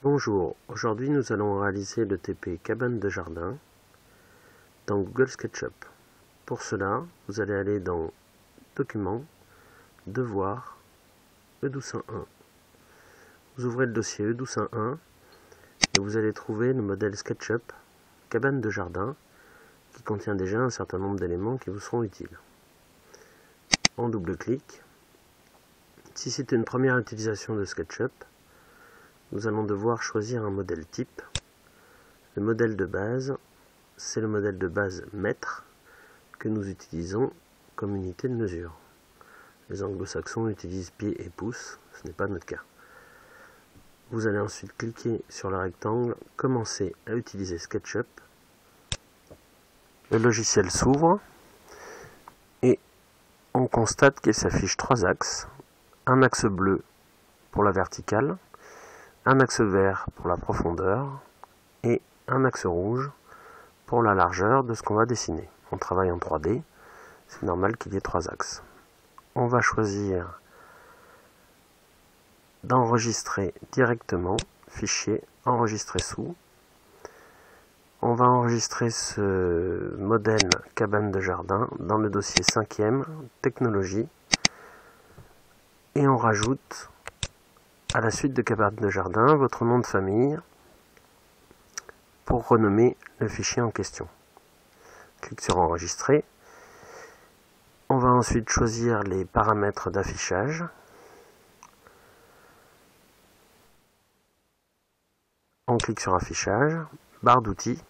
Bonjour, aujourd'hui nous allons réaliser le TP cabane de jardin dans Google SketchUp. Pour cela, vous allez aller dans Documents, Devoirs, E12.1. Vous ouvrez le dossier E12.1 et vous allez trouver le modèle SketchUp cabane de jardin qui contient déjà un certain nombre d'éléments qui vous seront utiles. On double-clique. Si c'est une première utilisation de SketchUp, nous allons devoir choisir un modèle type. Le modèle de base, c'est le modèle de base mètre que nous utilisons comme unité de mesure. Les anglo-saxons utilisent pied et pouce, ce n'est pas notre cas. Vous allez ensuite cliquer sur le rectangle « Commencer à utiliser SketchUp ». Le logiciel s'ouvre et on constate qu'il s'affiche trois axes. Un axe bleu pour la verticale, un axe vert pour la profondeur et un axe rouge pour la largeur de ce qu'on va dessiner. On travaille en 3D, c'est normal qu'il y ait trois axes. On va choisir d'enregistrer directement, fichier, enregistrer sous. On va enregistrer ce modèle cabane de jardin dans le dossier 5e, technologie, et on rajoute à la suite de cabane de jardin votre nom de famille pour renommer le fichier en question. Clique sur enregistrer. On va ensuite choisir les paramètres d'affichage. On clique sur affichage, barre d'outils.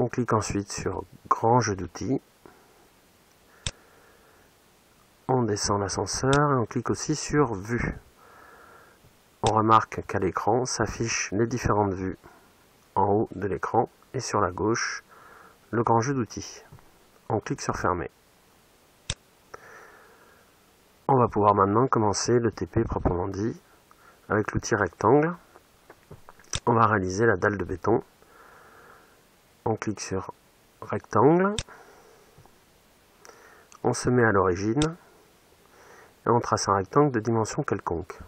On clique ensuite sur grand jeu d'outils. On descend l'ascenseur et on clique aussi sur vue. On remarque qu'à l'écran s'affichent les différentes vues en haut de l'écran et sur la gauche le grand jeu d'outils. On clique sur fermer. On va pouvoir maintenant commencer le TP proprement dit avec l'outil rectangle. On va réaliser la dalle de béton. On clique sur rectangle. On se met à l'origine et on trace un rectangle de dimension quelconque.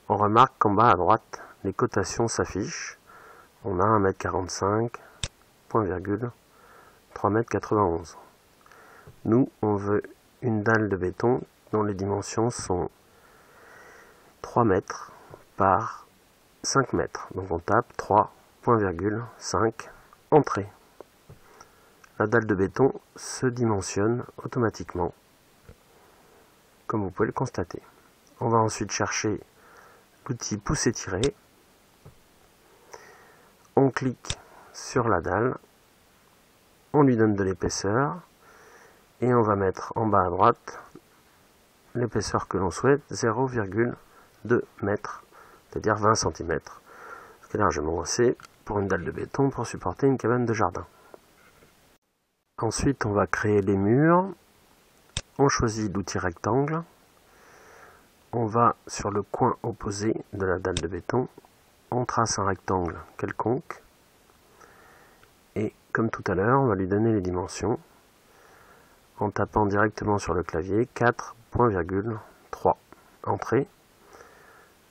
On remarque qu'en bas à droite, les cotations s'affichent. On a 1,45 m, point virgule, 3,91 m. Nous, on veut une dalle de béton dont les dimensions sont 3 mètres par 5 mètres. Donc on tape 3,5 entrée. La dalle de béton se dimensionne automatiquement, comme vous pouvez le constater. On va ensuite chercher l'outil pouce et tirer. On clique sur la dalle, on lui donne de l'épaisseur et on va mettre en bas à droite l'épaisseur que l'on souhaite, 0,2 m, c'est-à-dire 20 cm, ce qui est largement assez pour une dalle de béton pour supporter une cabane de jardin. Ensuite, on va créer les murs. On choisit l'outil rectangle. On va sur le coin opposé de la dalle de béton. On trace un rectangle quelconque. Et comme tout à l'heure, on va lui donner les dimensions en tapant directement sur le clavier 4,3 entrée.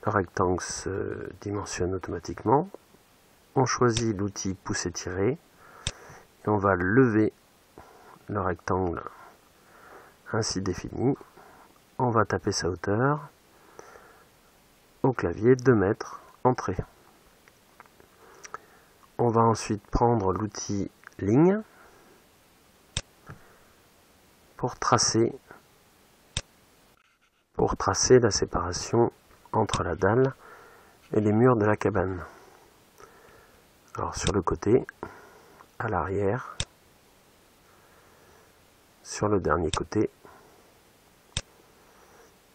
Le rectangle se dimensionne automatiquement. On choisit l'outil pouce et tirer. Et on va lever le rectangle ainsi défini. On va taper sa hauteur au clavier 2 mètres entrée. On va ensuite prendre l'outil ligne pour tracer la séparation entre la dalle et les murs de la cabane. Alors sur le côté, à l'arrière, sur le dernier côté,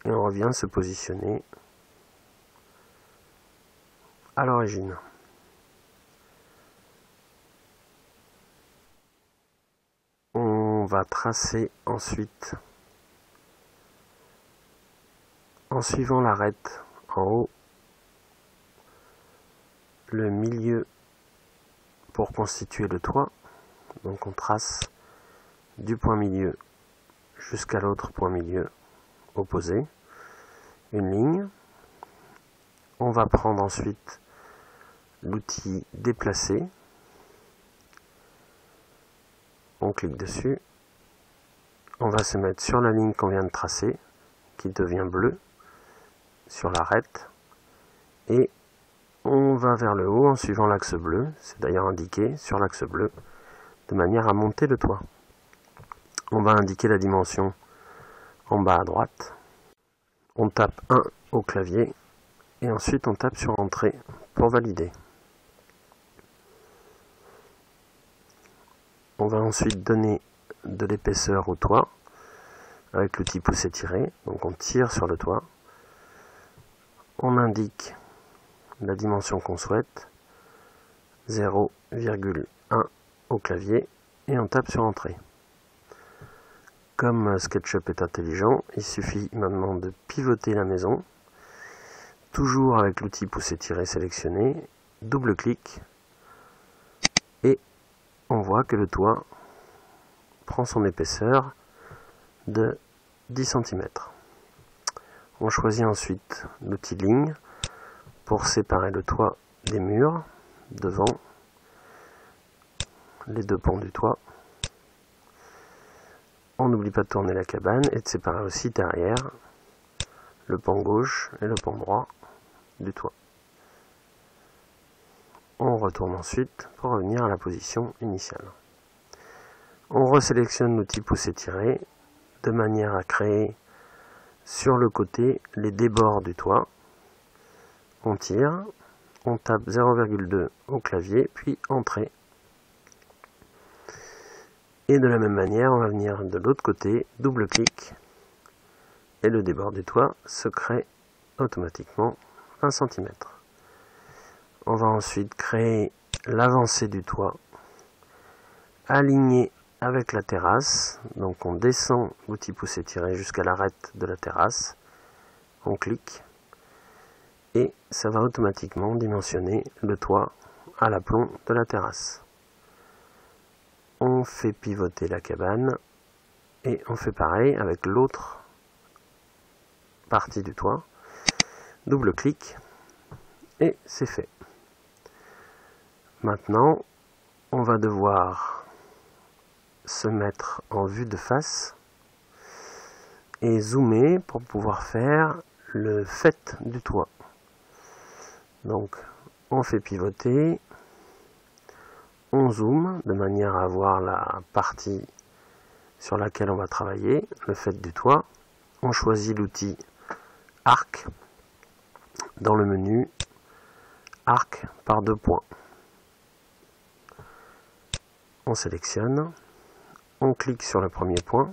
et on revient se positionner à l'origine. On va tracer ensuite, en suivant l'arête en haut, le milieu pour constituer le toit. Donc on trace du point milieu jusqu'à l'autre point milieu opposé une ligne. On va prendre ensuite l'outil déplacer. On clique dessus. On va se mettre sur la ligne qu'on vient de tracer, qui devient bleue, sur l'arête. Et on va vers le haut en suivant l'axe bleu. C'est d'ailleurs indiqué sur l'axe bleu, de manière à monter le toit. On va indiquer la dimension en bas à droite. On tape 1 au clavier et ensuite on tape sur Entrée pour valider. On va ensuite donner de l'épaisseur au toit avec l'outil pousser-tirer. Donc on tire sur le toit. On indique la dimension qu'on souhaite, 0,1 au clavier et on tape sur Entrée. Comme SketchUp est intelligent, il suffit maintenant de pivoter la maison, toujours avec l'outil pousser-tirer sélectionné, double-clic, et on voit que le toit prend son épaisseur de 10 cm. On choisit ensuite l'outil ligne pour séparer le toit des murs, devant les deux pans du toit. On n'oublie pas de tourner la cabane et de séparer aussi derrière le pan gauche et le pan droit du toit. On retourne ensuite pour revenir à la position initiale. On resélectionne l'outil pousser-tirer de manière à créer sur le côté les débords du toit. On tire, on tape 0,2 au clavier, puis Entrée. Et de la même manière, on va venir de l'autre côté, double-clic, et le débord du toit se crée automatiquement 1 cm. On va ensuite créer l'avancée du toit, aligné avec la terrasse. Donc on descend l'outil pousser-tirer jusqu'à l'arête de la terrasse, on clique, et ça va automatiquement dimensionner le toit à l'aplomb de la terrasse. On fait pivoter la cabane et on fait pareil avec l'autre partie du toit. Double-clic et c'est fait. Maintenant, on va devoir se mettre en vue de face et zoomer pour pouvoir faire le fait du toit. Donc, on fait pivoter. On zoome de manière à voir la partie sur laquelle on va travailler, le fait du toit. On choisit l'outil arc dans le menu arc par 2 points. On sélectionne, on clique sur le premier point,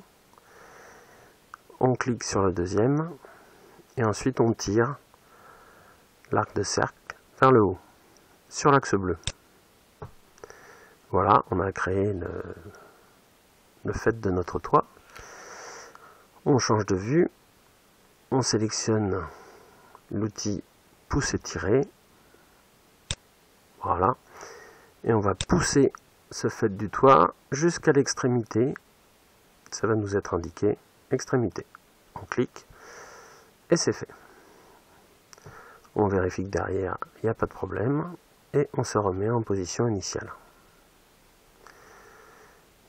on clique sur le deuxième et ensuite on tire l'arc de cercle vers le haut sur l'axe bleu. Voilà, on a créé le fait de notre toit. On change de vue. On sélectionne l'outil pousser-tirer. Voilà. Et on va pousser ce fait du toit jusqu'à l'extrémité. Ça va nous être indiqué extrémité. On clique et c'est fait. On vérifie que derrière, il n'y a pas de problème. Et on se remet en position initiale.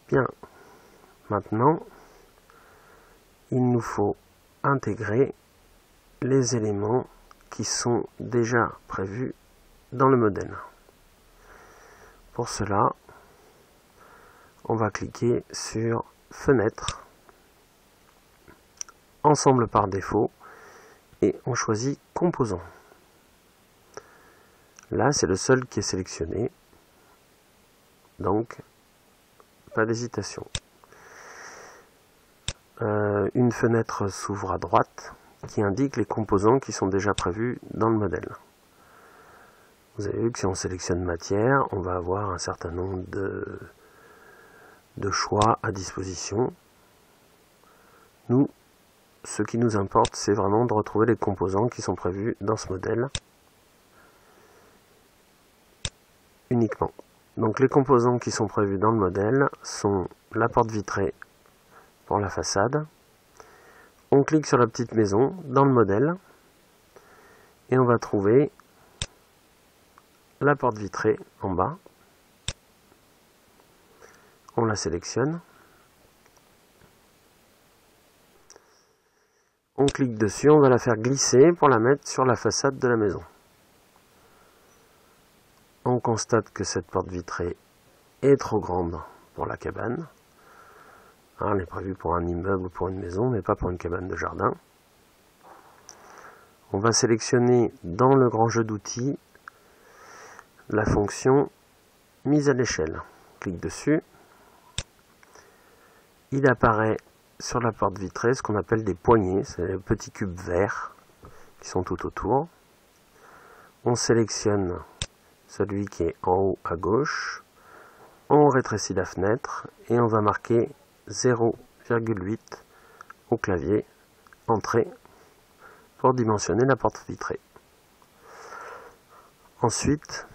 Bien, maintenant, il nous faut intégrer les éléments qui sont déjà prévus dans le modèle. Pour cela, on va cliquer sur Fenêtre, Ensemble par défaut, et on choisit Composants. Là, c'est le seul qui est sélectionné, donc pas d'hésitation. Une fenêtre s'ouvre à droite qui indique les composants qui sont déjà prévus dans le modèle. Vous avez vu que si on sélectionne matière, on va avoir un certain nombre de choix à disposition. Nous, ce qui nous importe, c'est vraiment de retrouver les composants qui sont prévus dans ce modèle uniquement. Donc les composants qui sont prévus dans le modèle sont la porte vitrée pour la façade. On clique sur la petite maison dans le modèle Et on va trouver la porte vitrée en bas. On la sélectionne. On clique dessus, on va la faire glisser pour la mettre sur la façade de la maison. On constate que cette porte vitrée est trop grande pour la cabane. Elle est prévue pour un immeuble ou pour une maison, mais pas pour une cabane de jardin. On va sélectionner dans le grand jeu d'outils la fonction mise à l'échelle. On clique dessus. Il apparaît sur la porte vitrée ce qu'on appelle des poignées, c'est les petits cubes verts qui sont tout autour. On sélectionne celui qui est en haut à gauche, on rétrécit la fenêtre et on va marquer 0,8 au clavier, entrée, pour dimensionner la porte vitrée. Ensuite,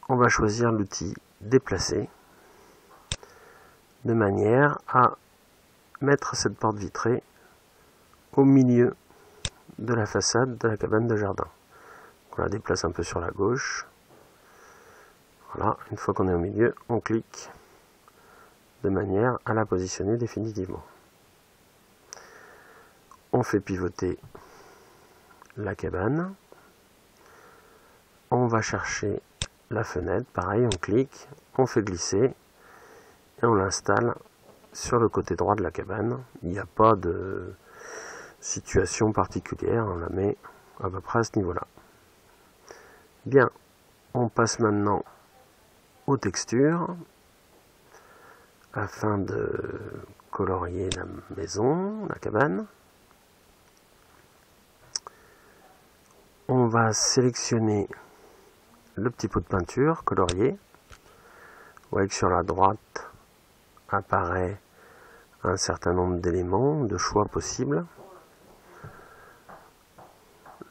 on va choisir l'outil déplacer, de manière à mettre cette porte vitrée au milieu de la façade de la cabane de jardin. On la déplace un peu sur la gauche. Voilà, une fois qu'on est au milieu, on clique de manière à la positionner définitivement. On fait pivoter la cabane. On va chercher la fenêtre, pareil, on clique, on fait glisser et on l'installe sur le côté droit de la cabane. Il n'y a pas de situation particulière, on la met à peu près à ce niveau-là. Bien, on passe maintenant aux textures afin de colorier la maison, la cabane. On va sélectionner le petit pot de peinture colorié. Vous voyez que sur la droite apparaît un certain nombre d'éléments, de choix possibles.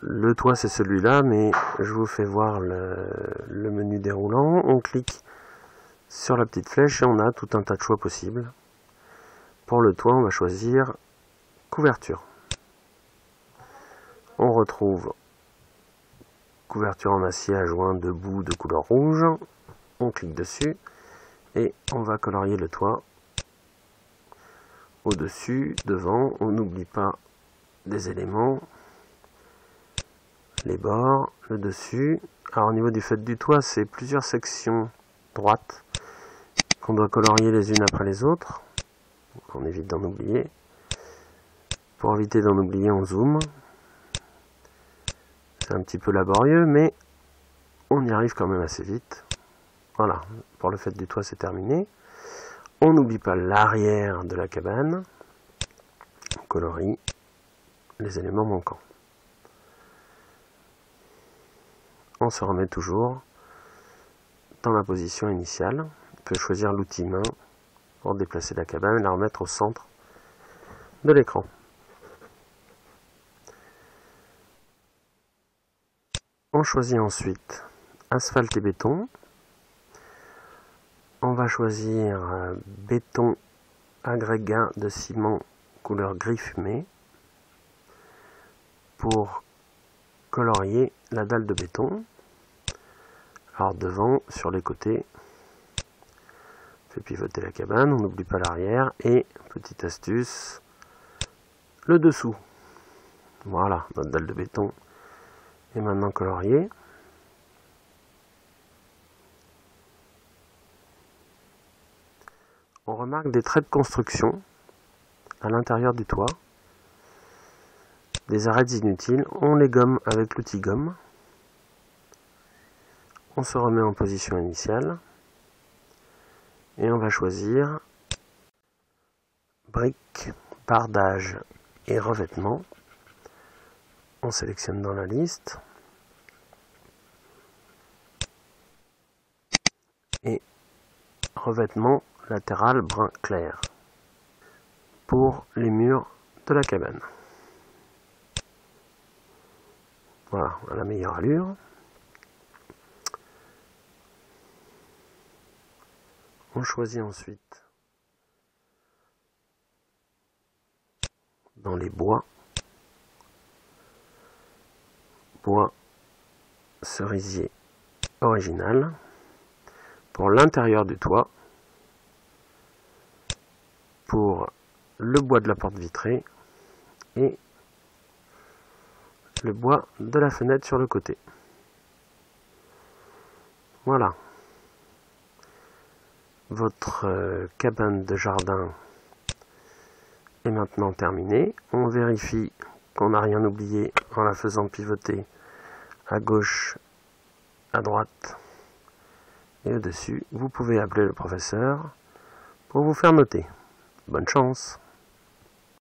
Le toit c'est celui-là, mais je vous fais voir le menu déroulant. On clique sur la petite flèche et on a tout un tas de choix possibles. Pour le toit, on va choisir couverture. On retrouve couverture en acier à joint debout de couleur rouge. On clique dessus et on va colorier le toit au-dessus, devant. On n'oublie pas des éléments, les bords, le dessus. Alors au niveau du fait du toit, c'est plusieurs sections droites qu'on doit colorier les unes après les autres. On évite d'en oublier. Pour éviter d'en oublier, on zoome. C'est un petit peu laborieux, mais on y arrive quand même assez vite. Voilà, pour le fait du toit, c'est terminé. On n'oublie pas l'arrière de la cabane. On colorie les éléments manquants. On se remet toujours dans la position initiale. On peut choisir l'outil main pour déplacer la cabane et la remettre au centre de l'écran. On choisit ensuite asphalte et béton. On va choisir béton agrégat de ciment couleur gris fumé pour colorier la dalle de béton. Alors devant, sur les côtés, on fait pivoter la cabane, on n'oublie pas l'arrière et, petite astuce, le dessous. Voilà, notre dalle de béton est maintenant coloriée. On remarque des traits de construction à l'intérieur du toit, des arêtes inutiles, on les gomme avec l'outil gomme. On se remet en position initiale et on va choisir briques, bardage et revêtement. On sélectionne dans la liste et revêtement latéral brun clair pour les murs de la cabane. Voilà, à la meilleure allure. On choisit ensuite dans les bois cerisier original pour l'intérieur du toit, pour le bois de la porte vitrée et le bois de la fenêtre sur le côté. Voilà. Votre cabane de jardin est maintenant terminée. On vérifie qu'on n'a rien oublié en la faisant pivoter à gauche, à droite et au-dessus. Vous pouvez appeler le professeur pour vous faire noter. Bonne chance!